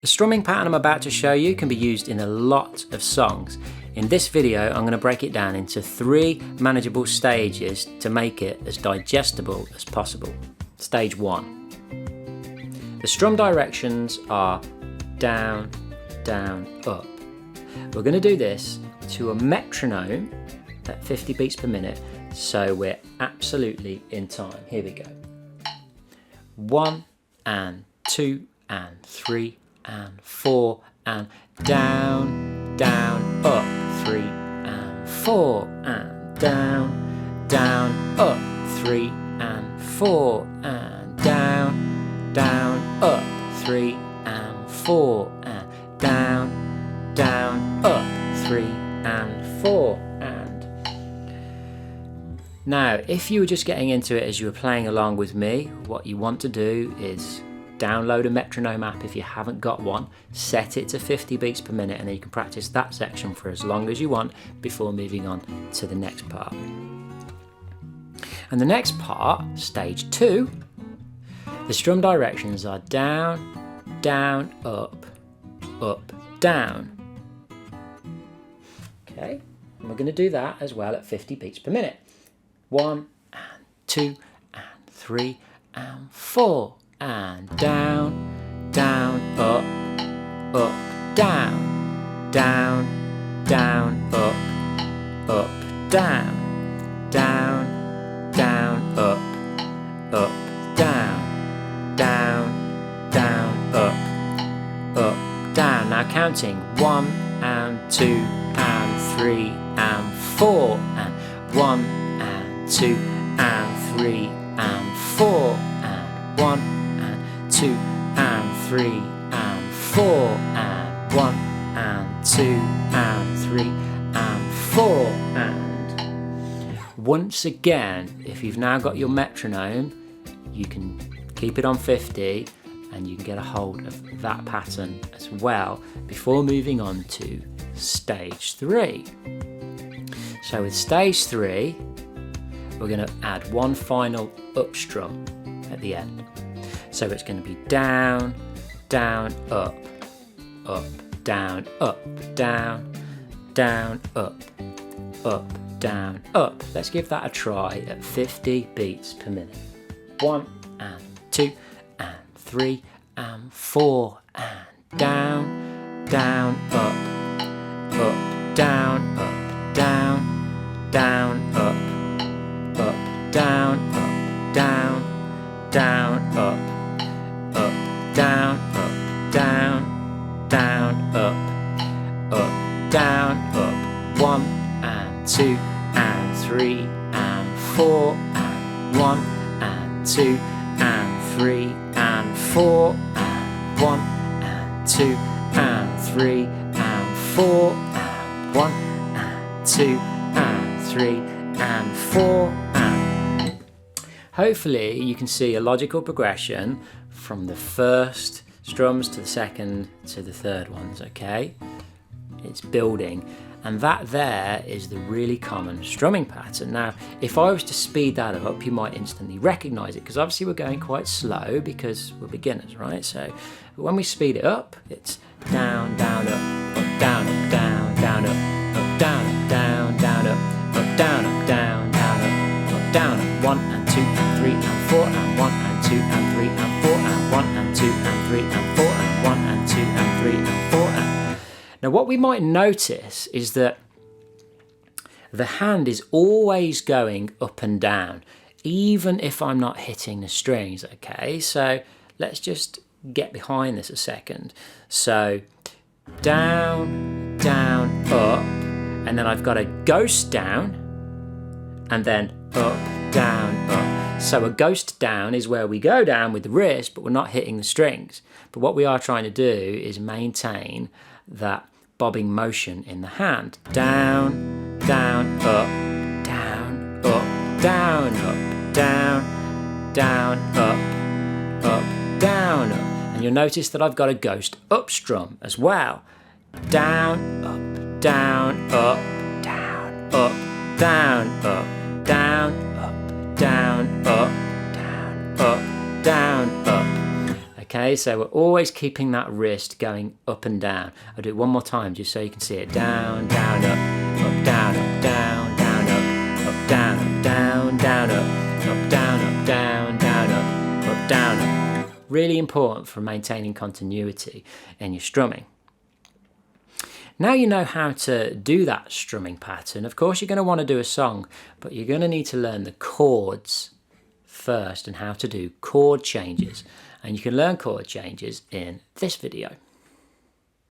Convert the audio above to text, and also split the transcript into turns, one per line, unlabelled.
The strumming pattern I'm about to show you can be used in a lot of songs. In this video, I'm going to break it down into 3 manageable stages to make it as digestible as possible. Stage 1. The strum directions are down, down, up. We're going to do this to a metronome at 50 beats per minute, so we're absolutely in time. Here we go. 1 and 2 and 3 and 4 and down, down, up, 3 and 4 and down, down, up, 3 and 4 and down, down, up, 3 and 4 and down, down, up, 3 and 4 and. Now, if you were just getting into it as you were playing along with me, what you want to do is download a Metronome app if you haven't got one, set it to 50 beats per minute, and then you can practice that section for as long as you want before moving on to the next part. And the next part, stage 2, the strum directions are down, down, up, down. Okay, and we're going to do that as well at 50 beats per minute. 1 and 2 and 3 and 4. And down, down, up, down, down, down, up, down, down, down, up, down, down, down, up, down. Now counting 1 and 2 and 3 and 4 and 1 and 2 and 3 and 4 and 1 2 and 3 and 4 and 1 and 2 and 3 and 4 and. Once again, if you've now got your metronome, you can keep it on 50 and you can get a hold of that pattern as well before moving on to stage 3. So with stage 3, we're going to add one final up strum at the end. So it's going to be down, down, up, down, down, down, up, down, up. Let's give that a try at 50 beats per minute. 1 and 2 and 3 and 4 and down, down, up, down, down, down, up, down, down, down, up. Down, up, down, down, up, down, up. 1 and 2 and 3 and 4 and 1 and 2 and 3 and 4 and 1 and 2 and 3 and 4 and 1 and 2 and 3 and 4 and. Hopefully you can see a logical progression from the first strums to the second to the third ones, okay? It's building, and that there is the really common strumming pattern. Now, if I was to speed that up, you might instantly recognize it, because obviously we're going quite slow because we're beginners, right? So when we speed it up, it's down, down, up, down, up, down, down, up, down, up, down, down, up, down, up, down, down, up, down, up, 1 and 2 and 3 and 4 and 1 and 2 and 3 and 4 and 1 and 2 and 3 and 4 and 1 and 2 and 3 and 4 and. Now what we might notice is that the hand is always going up and down, even if I'm not hitting the strings, okay? So let's just get behind this a second. So down, down, up, and then I've got a ghost down, and then up, down, up. So a ghost down is where we go down with the wrist, but we're not hitting the strings. But what we are trying to do is maintain that bobbing motion in the hand. Down, down, up, down, up, down, up, down, down, up, down, up. And you'll notice that I've got a ghost up strum as well. Down, up, down, up, down, up, down, up, down, up, down, up, down, up, down, up. Okay, so we're always keeping that wrist going up and down. I'll do it one more time just so you can see it. Down, down, up, down, down, up, down, up, down, down, up, down, up, down, down, up, down, up. Really important for maintaining continuity in your strumming. Now you know how to do that strumming pattern. Of course, you're going to want to do a song, but you're going to need to learn the chords first and how to do chord changes. And you can learn chord changes in this video.